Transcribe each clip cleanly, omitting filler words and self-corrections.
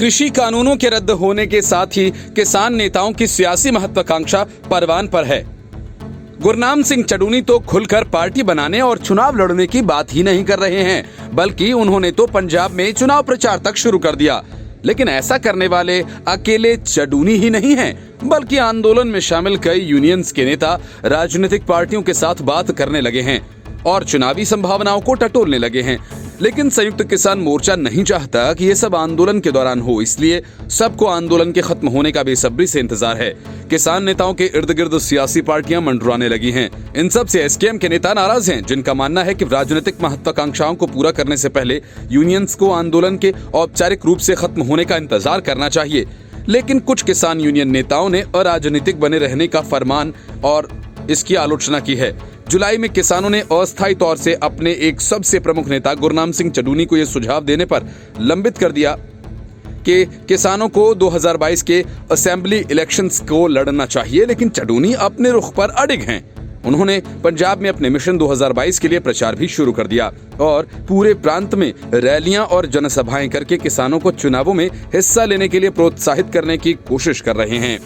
कृषि कानूनों के रद्द होने के साथ ही किसान नेताओं की सियासी महत्वाकांक्षा परवान पर है। गुरनाम सिंह चडूनी तो खुलकर पार्टी बनाने और चुनाव लड़ने की बात ही नहीं कर रहे हैं, बल्कि उन्होंने तो पंजाब में चुनाव प्रचार तक शुरू कर दिया। लेकिन ऐसा करने वाले अकेले चडूनी ही नहीं हैं, बल्कि आंदोलन में शामिल कई यूनियंस के नेता राजनीतिक पार्टियों के साथ बात करने लगे हैं और चुनावी संभावनाओं को टटोलने लगे हैं। लेकिन संयुक्त किसान मोर्चा नहीं चाहता कि ये सब आंदोलन के दौरान हो, इसलिए सबको आंदोलन के खत्म होने का बेसब्री से इंतजार है। किसान नेताओं के इर्द गिर्द सियासी पार्टियां मंडराने लगी हैं। इन सब से एसकेएम के नेता नाराज हैं, जिनका मानना है कि राजनीतिक महत्वाकांक्षाओं को पूरा करने से पहले यूनियंस को आंदोलन के औपचारिक रूप से खत्म होने का इंतजार करना चाहिए। लेकिन कुछ किसान यूनियन नेताओं ने अराजनीतिक बने रहने का फरमान और इसकी आलोचना की है। जुलाई में किसानों ने अस्थायी तौर से अपने एक सबसे प्रमुख नेता गुरनाम सिंह चडूनी को यह सुझाव देने पर लंबित कर दिया कि किसानों को 2022 के असेंबली इलेक्शंस को लड़ना चाहिए, लेकिन चडूनी अपने रुख पर अडिग हैं। उन्होंने पंजाब में अपने मिशन 2022 के लिए प्रचार भी शुरू कर दिया और पूरे प्रांत में रैलियां और जनसभाएं करके किसानों को चुनावों में हिस्सा लेने के लिए प्रोत्साहित करने की कोशिश कर रहे हैं।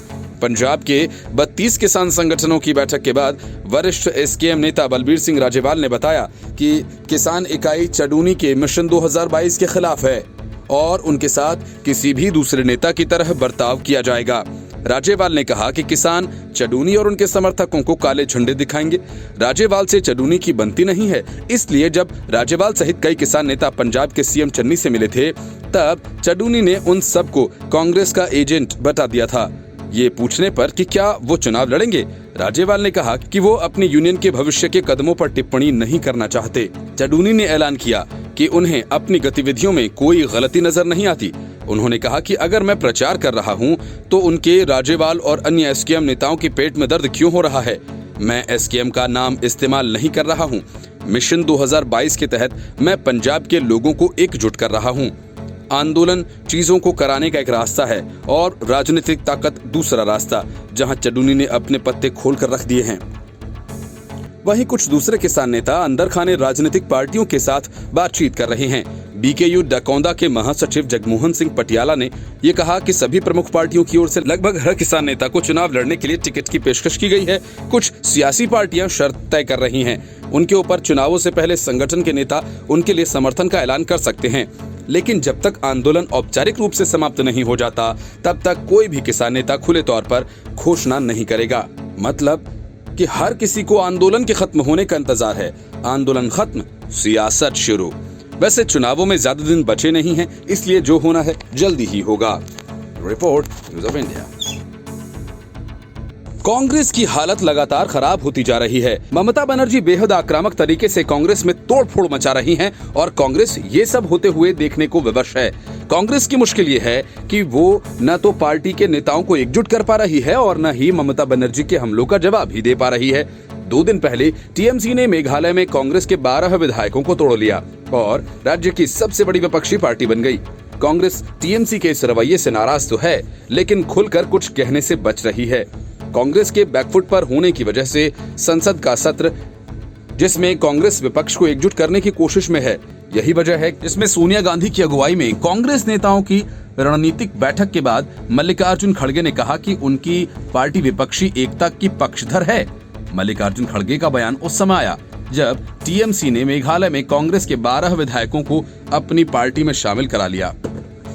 पंजाब के 32 किसान संगठनों की बैठक के बाद वरिष्ठ एसकेएम नेता बलबीर सिंह राजेवाल ने बताया कि किसान इकाई चडूनी के मिशन 2022 के खिलाफ है और उनके साथ किसी भी दूसरे नेता की तरह बर्ताव किया जाएगा। राजेवाल ने कहा कि किसान चडूनी और उनके समर्थकों को काले झंडे दिखाएंगे। राजेवाल से चडूनी की बनती नहीं है, इसलिए जब राजेवाल सहित कई किसान नेता पंजाब के सीएम चन्नी से मिले थे, तब चडूनी ने उन सबको कांग्रेस का एजेंट बता दिया था। ये पूछने पर कि क्या वो चुनाव लड़ेंगे, राजेवाल ने कहा कि वो अपनी यूनियन के भविष्य के कदमों पर टिप्पणी नहीं करना चाहते। चडूनी ने ऐलान किया कि उन्हें अपनी गतिविधियों में कोई गलती नजर नहीं आती। उन्होंने कहा कि अगर मैं प्रचार कर रहा हूं, तो उनके राजेवाल और अन्य एसकेएम नेताओं के पेट में दर्द क्यों हो रहा है। मैं एसकेएम का नाम इस्तेमाल नहीं कर रहा हूं। मिशन 2022 के तहत मैं पंजाब के लोगों को एकजुट कर रहा हूं। आंदोलन चीजों को कराने का एक रास्ता है और राजनीतिक ताकत दूसरा रास्ता, जहां चडूनी ने अपने पत्ते खोल कर रख दिए हैं। वहीं कुछ दूसरे किसान नेता अंदर खाने राजनीतिक पार्टियों के साथ बातचीत कर रहे हैं। बीकेयू डकौंदा के महासचिव जगमोहन सिंह पटियाला ने ये कहा कि सभी प्रमुख पार्टियों की ओर से लगभग हर किसान नेता को चुनाव लड़ने के लिए टिकट की पेशकश की गई है। कुछ सियासी पार्टियां शर्त तय कर रही हैं। उनके ऊपर चुनावों से पहले संगठन के नेता उनके लिए समर्थन का ऐलान कर सकते हैं, लेकिन जब तक आंदोलन औपचारिक रूप से समाप्त नहीं हो जाता, तब तक कोई भी किसान नेता खुले तौर पर घोषणा नहीं करेगा। मतलब कि हर किसी को आंदोलन के खत्म होने का इंतजार है। आंदोलन खत्म, सियासत शुरू। वैसे चुनावों में ज्यादा दिन बचे नहीं हैं, इसलिए जो होना है जल्दी ही होगा। Report news of India. Congress की हालत लगातार खराब होती जा रही है। ममता बनर्जी बेहद आक्रामक तरीके से कांग्रेस में तोड़फोड़ मचा रही हैं और कांग्रेस ये सब होते हुए देखने को विवश है। कांग्रेस की मुश्किल ये है कि वो न तो पार्टी के नेताओं को एकजुट कर पा रही है और न ही ममता बनर्जी के हमलों का जवाब ही दे पा रही है। 2 दिन पहले टीएमसी ने मेघालय में कांग्रेस के 12 विधायकों को तोड़ लिया और राज्य की सबसे बड़ी विपक्षी पार्टी बन गई। कांग्रेस टीएमसी के इस रवैये से नाराज तो है, लेकिन खुलकर कुछ कहने से बच रही है। कांग्रेस के बैकफुट पर होने की वजह से संसद का सत्र, जिसमें कांग्रेस विपक्ष को एकजुट करने की कोशिश में है, यही वजह है जिसमें सोनिया गांधी की अगुवाई में कांग्रेस नेताओं की रणनीतिक बैठक के बाद मल्लिकार्जुन खड़गे ने कहा कि उनकी पार्टी विपक्षी एकता की पक्षधर है। मल्लिकार्जुन खड़गे का बयान उस समय आया जब टीएमसी ने मेघालय में कांग्रेस के 12 विधायकों को अपनी पार्टी में शामिल करा लिया।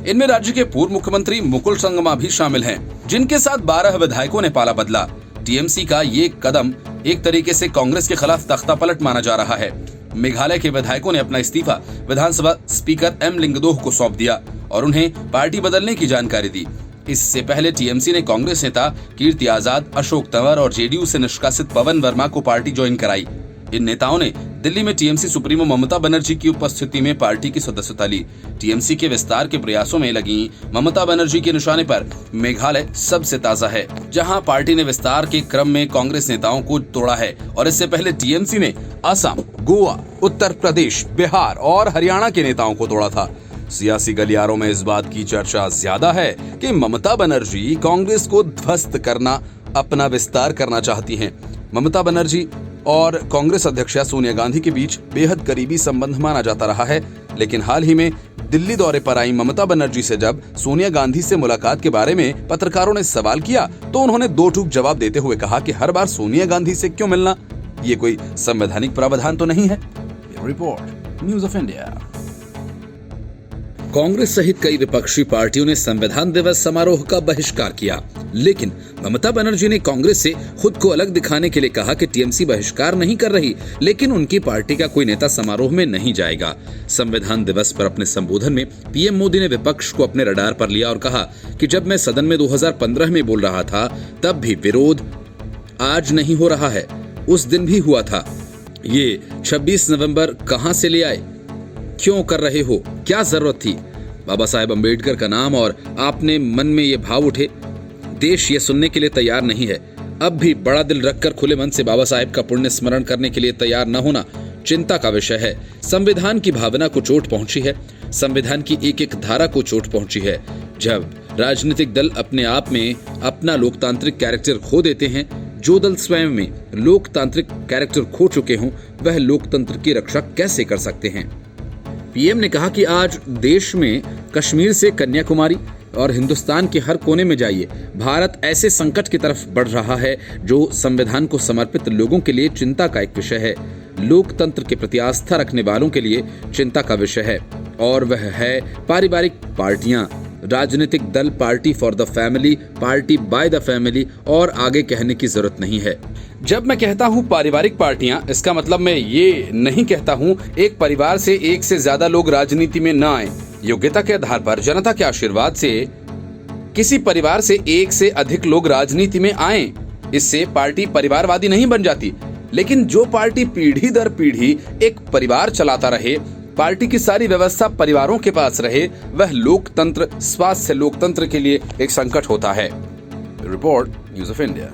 इनमें राज्य के पूर्व मुख्यमंत्री मुकुल संगमा भी शामिल हैं, जिनके साथ 12 विधायकों ने पाला बदला। टीएमसी का ये कदम एक तरीके से कांग्रेस के खिलाफ तख्तापलट माना जा रहा है। मेघालय के विधायकों ने अपना इस्तीफा विधानसभा स्पीकर एम लिंगदोह को सौंप दिया और उन्हें पार्टी बदलने की जानकारी दी। इससे पहले टीएमसी ने कांग्रेस नेता कीर्ति आजाद, अशोक तंवर और जेडीयू से निष्कासित पवन वर्मा को पार्टी ज्वाइन कराई। इन नेताओं ने दिल्ली में टीएमसी सुप्रीमो ममता बनर्जी की उपस्थिति में पार्टी की सदस्यता ली। टीएमसी के विस्तार के प्रयासों में लगी ममता बनर्जी के निशाने पर मेघालय सबसे ताजा है, जहां पार्टी ने विस्तार के क्रम में कांग्रेस नेताओं को तोड़ा है और इससे पहले टीएमसी ने असम, गोवा, उत्तर प्रदेश, बिहार और हरियाणा के नेताओं को तोड़ा था। सियासी गलियारों में इस बात की चर्चा ज्यादा है कि ममता बनर्जी कांग्रेस को ध्वस्त करना, अपना विस्तार करना चाहती हैं। ममता बनर्जी और कांग्रेस अध्यक्षा सोनिया गांधी के बीच बेहद करीबी संबंध माना जाता रहा है, लेकिन हाल ही में दिल्ली दौरे पर आई ममता बनर्जी से जब सोनिया गांधी से मुलाकात के बारे में पत्रकारों ने सवाल किया तो उन्होंने दो टूक जवाब देते हुए कहा कि हर बार सोनिया गांधी से क्यों मिलना, ये कोई संवैधानिक प्रावधान तो नहीं है। Report news of India. Congress सहित कई विपक्षी पार्टियों ने संविधान दिवस समारोह का बहिष्कार किया, लेकिन ममता बनर्जी ने कांग्रेस से खुद को अलग दिखाने के लिए कहा कि टीएमसी बहिष्कार नहीं कर रही, लेकिन उनकी पार्टी का कोई नेता समारोह में नहीं जाएगा। संविधान दिवस पर अपने संबोधन में पीएम मोदी ने विपक्ष को अपने रडार पर लिया और कहा कि जब मैं सदन में 2015 में बोल रहा था तब भी विरोध आज नहीं हो रहा है, उस दिन भी हुआ था। ये 26 नवंबर कहां से ले आए, क्यों कर रहे हो, क्या जरूरत थी? बाबा साहेब अम्बेडकर का नाम और आपने मन में ये भाव उठे। देश ये सुनने के लिए तैयार नहीं है। अब भी बड़ा दिल रखकर खुले मन से बाबा साहेब का पुण्य स्मरण करने के लिए तैयार न होना चिंता का विषय है। संविधान की भावना को चोट पहुंची है, संविधान की एक एक धारा को चोट पहुंची है। जब राजनीतिक दल अपने आप में अपना लोकतांत्रिक कैरेक्टर खो देते हैं, जो दल स्वयं में लोकतांत्रिक कैरेक्टर खो चुके हों, वह लोकतंत्र की रक्षा कैसे कर सकते हैं? पीएम ने कहा कि आज देश में कश्मीर से कन्याकुमारी और हिंदुस्तान के हर कोने में जाइए, भारत ऐसे संकट की तरफ बढ़ रहा है जो संविधान को समर्पित लोगों के लिए चिंता का एक विषय है, लोकतंत्र के प्रति आस्था रखने वालों के लिए चिंता का विषय है, और वह है पारिवारिक पार्टियां, राजनीतिक दल, party for the family, party by the family, और आगे कहने की जरूरत नहीं है। जब मैं कहता हूँ पारिवारिक पार्टियां, इसका मतलब मैं ये नहीं कहता हूँ एक परिवार से एक से ज्यादा लोग राजनीति में न आए। योग्यता के आधार पर, जनता के आशीर्वाद से किसी परिवार से एक से अधिक लोग राजनीति में आए, इससे पार्टी परिवारवादी नहीं बन जाती। लेकिन जो पार्टी पीढ़ी दर पीढ़ी एक परिवार चलाता रहे, पार्टी की सारी व्यवस्था परिवारों के पास रहे, वह लोकतंत्र, स्वास्थ्य लोकतंत्र के लिए एक संकट होता है। Report news of India.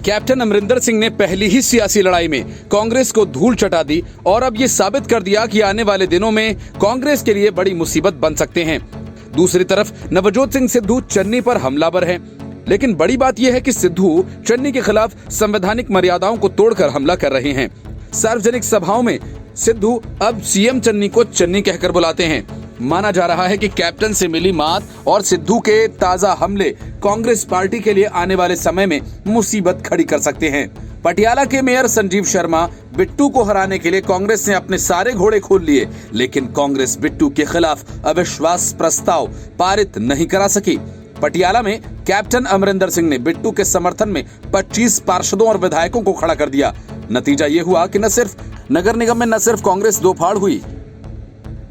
Captain Amarinder Singh ने पहली ही सियासी लड़ाई में कांग्रेस को धूल चटा दी और अब ये साबित कर दिया कि आने वाले दिनों में कांग्रेस के लिए बड़ी मुसीबत बन सकते हैं। दूसरी तरफ नवजोत सिंह सिद्धू चन्नी पर हमलावर हैं, लेकिन बड़ी बात यह है कि सिद्धू चन्नी के खिलाफ संवैधानिक मर्यादाओं को तोड़कर हमला कर रहे हैं। सार्वजनिक सभाओं में सिद्धू अब सीएम चन्नी को चन्नी कहकर बुलाते हैं। माना जा रहा है कि कैप्टन से मिली मात और सिद्धू के ताजा हमले कांग्रेस पार्टी के लिए आने वाले समय में मुसीबत खड़ी कर सकते हैं। पटियाला के मेयर संजीव शर्मा बिट्टू को हराने के लिए कांग्रेस ने अपने सारे घोड़े खोल लिए, लेकिन कांग्रेस बिट्टू के खिलाफ अविश्वास प्रस्ताव पारित नहीं करा सकी। पटियाला में कैप्टन अमरिंदर सिंह ने बिट्टू के समर्थन में 25 पार्षदों और विधायकों को खड़ा कर दिया। नतीजा ये हुआ कि नगर निगम में न सिर्फ कांग्रेस दो फाड़ हुई,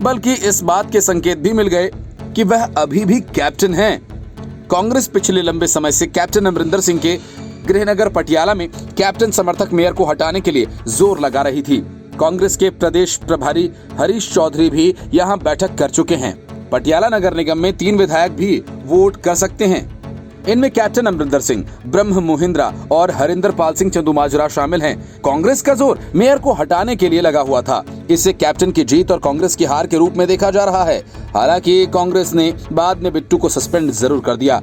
बल्कि इस बात के संकेत भी मिल गए कि वह अभी भी कैप्टन हैं। कांग्रेस पिछले लंबे समय से कैप्टन अमरिंदर सिंह के गृहनगर पटियाला में कैप्टन समर्थक मेयर को हटाने के लिए जोर लगा रही थी। कांग्रेस के प्रदेश प्रभारी हरीश चौधरी भी यहां बैठक कर चुके हैं। पटियाला नगर निगम में 3 विधायक भी वोट कर सकते हैं। इनमें कैप्टन अमरिंदर सिंह, ब्रह्म मोहिंद्रा और हरिंदर पाल सिंह चंदूमाजरा शामिल हैं। कांग्रेस का जोर मेयर को हटाने के लिए लगा हुआ था। इसे कैप्टन की जीत और कांग्रेस की हार के रूप में देखा जा रहा है। हालांकि कांग्रेस ने बाद में बिट्टू को सस्पेंड जरूर कर दिया,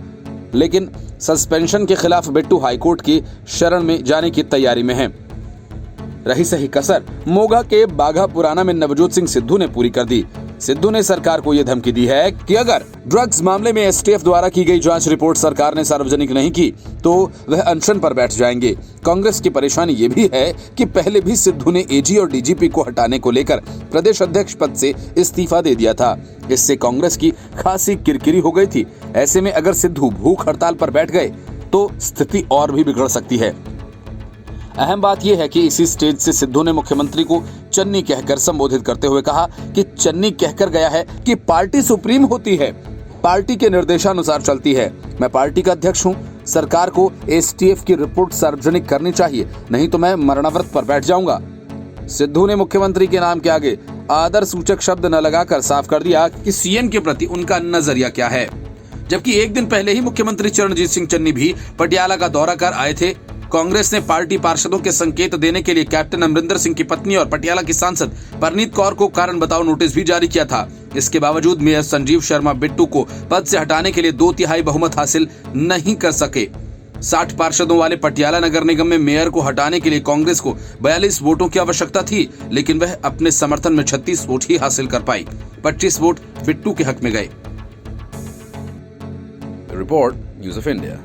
लेकिन सस्पेंशन के खिलाफ बिट्टू हाईकोर्ट की शरण में जाने की तैयारी में है। रही सही कसर मोगा के बाघा पुराना में नवजोत सिंह सिद्धू ने पूरी कर दी। सिद्धू ने सरकार को यह धमकी दी है कि अगर ड्रग्स मामले में एसटीएफ द्वारा की गई जांच रिपोर्ट सरकार ने सार्वजनिक नहीं की तो वह अनशन पर बैठ जाएंगे। कांग्रेस की परेशानी ये भी है कि पहले भी सिद्धू ने एजी और डीजीपी को हटाने को लेकर प्रदेश अध्यक्ष पद से इस्तीफा दे दिया था। इससे कांग्रेस की खासी किरकिरी हो गई थी। ऐसे में अगर सिद्धू भूख हड़ताल पर बैठ गए तो स्थिति और भी बिगड़ सकती है। अहम बात यह है कि इसी स्टेज से सिद्धू ने मुख्यमंत्री को चन्नी कहकर संबोधित करते हुए कहा कि चन्नी कहकर गया है कि पार्टी सुप्रीम होती है, पार्टी के निर्देशानुसार चलती है। मैं पार्टी का अध्यक्ष हूं, सरकार को एसटीएफ की रिपोर्ट सार्वजनिक करनी चाहिए, नहीं तो मैं मरणाव्रत पर बैठ जाऊंगा। सिद्धू ने मुख्यमंत्री के नाम के आगे आदर सूचक शब्द न लगाकर साफ कर दिया कि सीएम के प्रति उनका नजरिया क्या है। जबकि एक दिन पहले ही मुख्यमंत्री चरणजीत सिंह चन्नी भी पटियाला का दौरा कर आए थे। कांग्रेस ने पार्टी पार्षदों के संकेत देने के लिए कैप्टन अमरिंदर सिंह की पत्नी और पटियाला की सांसद परनीत कौर को कारण बताओ नोटिस भी जारी किया था। इसके बावजूद मेयर संजीव शर्मा बिट्टू को पद से हटाने के लिए 2/3 बहुमत हासिल नहीं कर सके। 60 पार्षदों वाले पटियाला नगर निगम में मेयर को हटाने के लिए कांग्रेस को 42 वोटों की आवश्यकता थी, लेकिन वह अपने समर्थन में 36 वोट ही हासिल कर पाई। 25 वोट बिट्टू के हक में गए। Report news of India.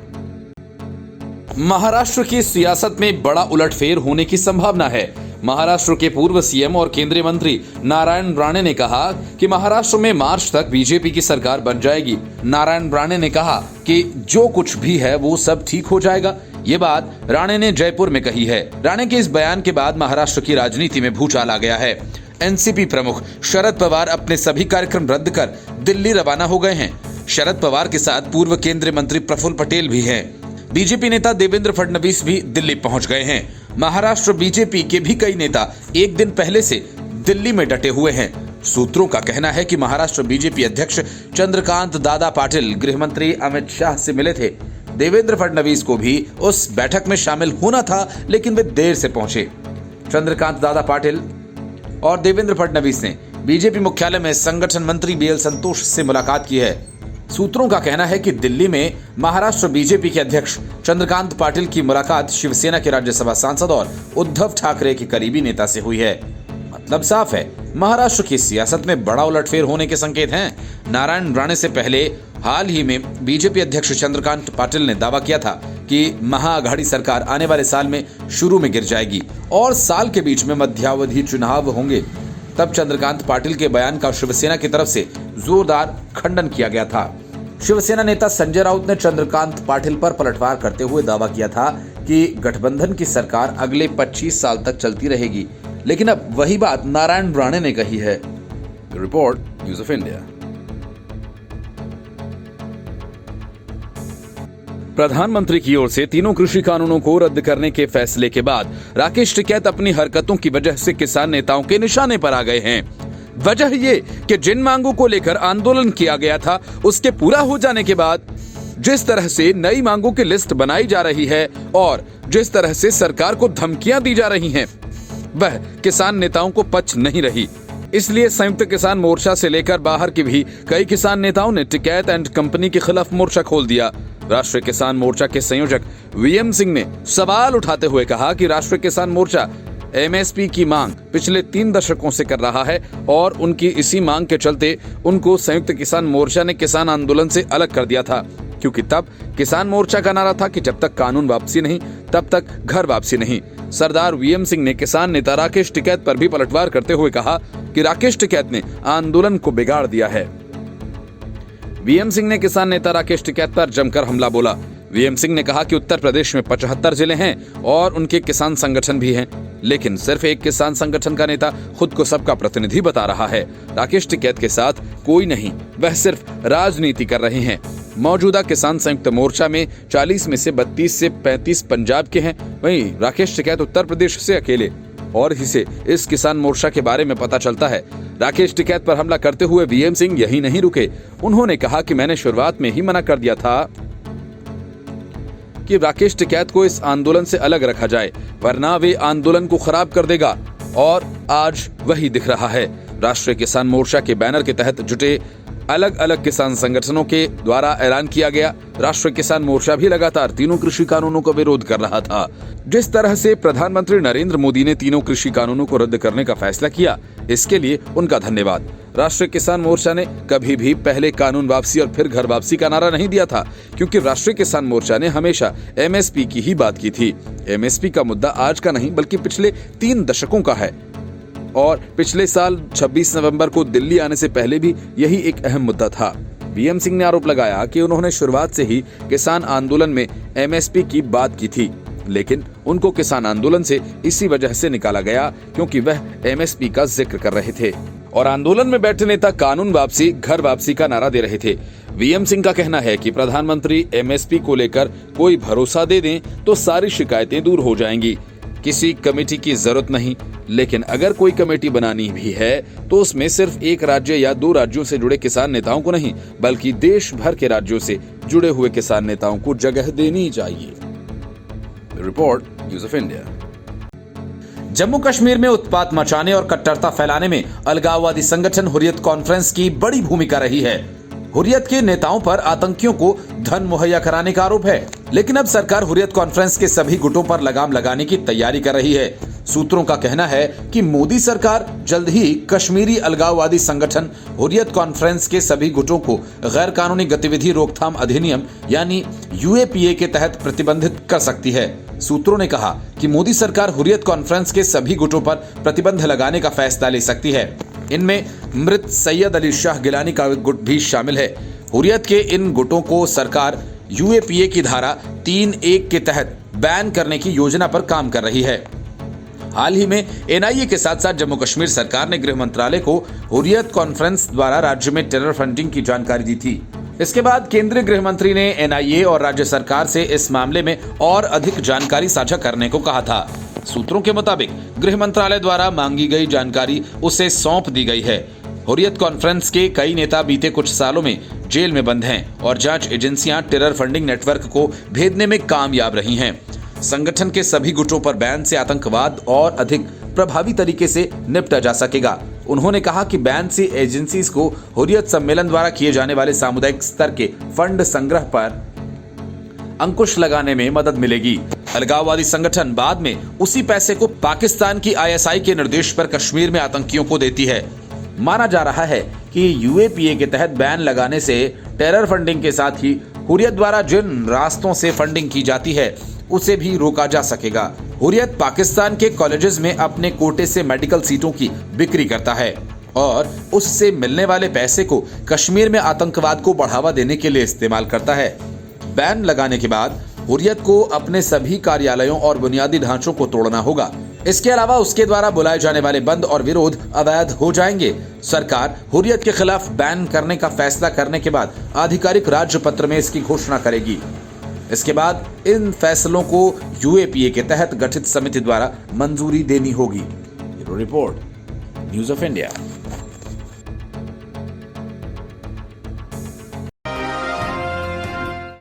Maharashtra की सियासत में बड़ा उलटफेर होने की संभावना है। महाराष्ट्र के पूर्व सीएम और केंद्रीय मंत्री नारायण राणे ने कहा कि महाराष्ट्र में मार्च तक बीजेपी की सरकार बन जाएगी। नारायण राणे ने कहा कि जो कुछ भी है वो सब ठीक हो जाएगा। ये बात राणे ने जयपुर में कही है। राणे के इस बयान के बाद महाराष्ट्र की राजनीति में भूचाल आ गया है। एनसीपी प्रमुख शरद पवार अपने सभी कार्यक्रम रद्द कर दिल्ली रवाना हो गए हैं। शरद पवार के साथ पूर्व केंद्रीय मंत्री प्रफुल्ल पटेल भी हैं। बीजेपी नेता देवेंद्र फडणवीस भी दिल्ली पहुंच गए हैं। महाराष्ट्र बीजेपी के भी कई नेता एक दिन पहले से दिल्ली में डटे हुए हैं। सूत्रों का कहना है कि महाराष्ट्र बीजेपी अध्यक्ष चंद्रकांत दादा पाटिल गृह मंत्री अमित शाह से मिले थे। देवेंद्र फडणवीस को भी उस बैठक में शामिल होना था, लेकिन वे देर से पहुंचे। चंद्रकांत दादा पाटिल और देवेंद्र फडणवीस ने बीजेपी मुख्यालय में संगठन मंत्री बीएल संतोष से मुलाकात की है। सूत्रों का कहना है कि दिल्ली में महाराष्ट्र बीजेपी के अध्यक्ष चंद्रकांत पाटिल की मुलाकात शिवसेना के राज्यसभा सांसद और उद्धव ठाकरे के करीबी नेता से हुई है। मतलब साफ है, महाराष्ट्र की सियासत में बड़ा उलटफेर होने के संकेत हैं। नारायण राणे से पहले हाल ही में बीजेपी अध्यक्ष चंद्रकांत पाटिल ने दावा किया था कि महाअघाड़ी सरकार आने वाले साल में शुरू में गिर जाएगी और साल के बीच में मध्यावधि चुनाव होंगे। तब चंद्रकांत पाटिल के बयान का शिवसेना की तरफ से जोरदार खंडन किया गया था। शिवसेना नेता संजय राउत ने चंद्रकांत पाटिल पर पलटवार करते हुए दावा किया था कि गठबंधन की सरकार अगले 25 साल तक चलती रहेगी, लेकिन अब वही बात नारायण राणे ने कही है। Report news of India. प्रधानमंत्री की ओर से तीनों कृषि कानूनों को रद्द करने के फैसले के बाद राकेश टिकैत अपनी हरकतों की वजह से किसान नेताओं के निशाने पर आ गए हैं। वजह ये कि जिन मांगों को लेकर आंदोलन किया गया था उसके पूरा हो जाने के बाद जिस तरह से नई मांगों की लिस्ट बनाई जा रही है और जिस तरह से सरकार को धमकियां दी जा रही हैं, वह किसान नेताओं को पच नहीं रही। इसलिए संयुक्त किसान मोर्चा से लेकर बाहर के भी कई किसान नेताओं ने टिकैत एंड कंपनी के खिलाफ मोर्चा खोल दिया। राष्ट्रीय किसान मोर्चा के संयोजक वीएम सिंह ने सवाल उठाते हुए कहा कि राष्ट्रीय किसान मोर्चा एमएसपी की मांग पिछले 3 दशकों से कर रहा है और उनकी इसी मांग के चलते उनको संयुक्त किसान मोर्चा ने किसान आंदोलन से अलग कर दिया था, क्योंकि तब किसान मोर्चा का नारा था कि जब तक कानून वापसी नहीं तब तक घर वापसी नहीं। सरदार वीएम सिंह ने किसान नेता राकेश टिकैत पर भी पलटवार करते हुए कहा कि राकेश टिकैत ने आंदोलन को बिगाड़ दिया है। वीएम सिंह ने किसान नेता राकेश टिकैत पर जमकर हमला बोला। वीएम सिंह ने कहा कि उत्तर प्रदेश में 75 जिले हैं और उनके किसान संगठन भी हैं, लेकिन सिर्फ एक किसान संगठन का नेता खुद को सबका प्रतिनिधि बता रहा है। राकेश टिकैत के साथ कोई नहीं, वह सिर्फ राजनीति कर रहे हैं। मौजूदा किसान संयुक्त मोर्चा में 40 में से 32 से 35 पंजाब के हैं, वहीं राकेश टिकैत उत्तर प्रदेश से अकेले। और इसे इस किसान मोर्चा के बारे में पता चलता है। राकेश टिकैत पर हमला करते हुए वीएम सिंह यही नहीं रुके। उन्होंने कहा कि मैंने शुरुआत में ही मना कर दिया था कि राकेश टिकैत को इस आंदोलन से अलग रखा जाए, वरना वे आंदोलन को खराब कर देगा। और आज वही दिख रहा है। राष्ट्रीय किसान मोर्चा के बैनर के तहत जुटे अलग अलग किसान संगठनों के द्वारा ऐलान किया गया। राष्ट्रीय किसान मोर्चा भी लगातार तीनों कृषि कानूनों का विरोध कर रहा था। जिस तरह से प्रधानमंत्री नरेंद्र मोदी ने तीनों कृषि कानूनों को रद्द करने का फैसला किया, इसके लिए उनका धन्यवाद। राष्ट्रीय किसान मोर्चा ने कभी भी पहले कानून वापसी और फिर घर वापसी का नारा नहीं दिया था, क्योंकि राष्ट्रीय किसान मोर्चा ने हमेशा एमएसपी की ही बात की थी। एमएसपी का मुद्दा आज का नहीं बल्कि पिछले 3 दशकों का है और पिछले साल 26 नवंबर को दिल्ली आने से पहले भी यही एक अहम मुद्दा था। वीएम सिंह ने आरोप लगाया कि उन्होंने शुरुआत से ही किसान आंदोलन में एमएसपी की बात की थी, लेकिन उनको किसान आंदोलन से इसी वजह से निकाला गया क्योंकि वह एमएसपी का जिक्र कर रहे थे और आंदोलन में बैठे नेता कानून वापसी, घर वापसी का नारा दे रहे थे। वीएम सिंह का कहना है कि प्रधानमंत्री एमएसपी को लेकर कोई भरोसा दे दें तो सारी शिकायतें दूर हो जाएंगी। किसी कमेटी की जरूरत नहीं, लेकिन अगर कोई कमेटी बनानी भी है तो उसमें सिर्फ एक राज्य या 2 राज्यों से जुड़े किसान नेताओं को नहीं, बल्कि देश भर के राज्यों से जुड़े हुए किसान नेताओं को जगह देनी चाहिए। Report news of India. Jammu Kashmir में उत्पात मचाने और कट्टरता फैलाने में अलगाववादी संगठन हुर्रियत कॉन्फ्रेंस की बड़ी भूमिका रही है। हुर्रियत के नेताओं पर आतंकियों को धन मुहैया कराने का आरोप है। लेकिन अब सरकार हुर्रियत कॉन्फ्रेंस के सभी गुटों पर लगाम लगाने की तैयारी कर रही है। सूत्रों का कहना है कि मोदी सरकार जल्द ही कश्मीरी अलगाववादी संगठन हुर्रियत कॉन्फ्रेंस के सभी गुटों को गैर कानूनी गतिविधि रोकथाम अधिनियम यानी यूएपीए के तहत प्रतिबंधित कर सकती है। सूत्रों ने कहा कि मोदी सरकार हुर्रियत कॉन्फ्रेंस के सभी गुटों पर प्रतिबंध लगाने का फैसला ले सकती है। इनमें मृत सैयद अली शाह गिलानी का गुट भी शामिल है। हुर्रियत के इन गुटों को सरकार यूएपीए की धारा 3(1) के तहत बैन करने की योजना पर काम कर रही है। हाल ही में एनआईए के साथ साथ जम्मू कश्मीर सरकार ने गृह मंत्रालय को हुर्रियत कॉन्फ्रेंस द्वारा राज्य में टेरर फंडिंग की जानकारी दी थी। इसके बाद केंद्रीय गृह मंत्री ने एनआईए और राज्य सरकार से इस मामले में और अधिक जानकारी साझा करने को कहा था। सूत्रों के मुताबिक गृह मंत्रालय द्वारा मांगी गई जानकारी उसे सौंप दी गई है। हुर्रियत कॉन्फ्रेंस के कई नेता बीते कुछ सालों में जेल में बंद हैं और जांच एजेंसियां टेरर फंडिंग नेटवर्क को भेदने में कामयाब रही हैं। संगठन के सभी गुटों पर बैन से आतंकवाद और अधिक प्रभावी तरीके से निपटा जा सकेगा। उन्होंने कहा कि बैन से एजेंसीज को हुर्रियत सम्मेलन द्वारा किए जाने वाले सामुदायिक स्तर के फंड संग्रह पर अंकुश लगाने में मदद मिलेगी। अलगाववादी संगठन बाद में उसी पैसे को पाकिस्तान की आईएसआई के निर्देश पर कश्मीर में आतंकियों को देती है। माना जा रहा है कि यूएपीए के तहत बैन लगाने से टेरर फंडिंग के साथ ही हुर्रियत द्वारा जिन रास्तों से फंडिंग की जाती है उसे भी रोका जा सकेगा। हुर्रियत पाकिस्तान के कॉलेजेस में अपने कोटे से मेडिकल सीटों की बिक्री करता है और उससे मिलने वाले पैसे को कश्मीर में आतंकवाद को बढ़ावा देने के लिए इस्तेमाल करता है। बैन लगाने के बाद हुर्रियत को अपने सभी कार्यालयों और बुनियादी ढांचों को तोड़ना होगा। इसके अलावा उसके द्वारा बुलाए जाने वाले बंद और विरोध अवैध हो जाएंगे। सरकार हुर्रियत के खिलाफ बैन करने का फैसला करने के बाद आधिकारिक राज्य पत्र में इसकी घोषणा करेगी। इसके बाद इन फैसलों को यूएपीए के तहत गठित समिति द्वारा मंजूरी देनी होगी। Report news of India.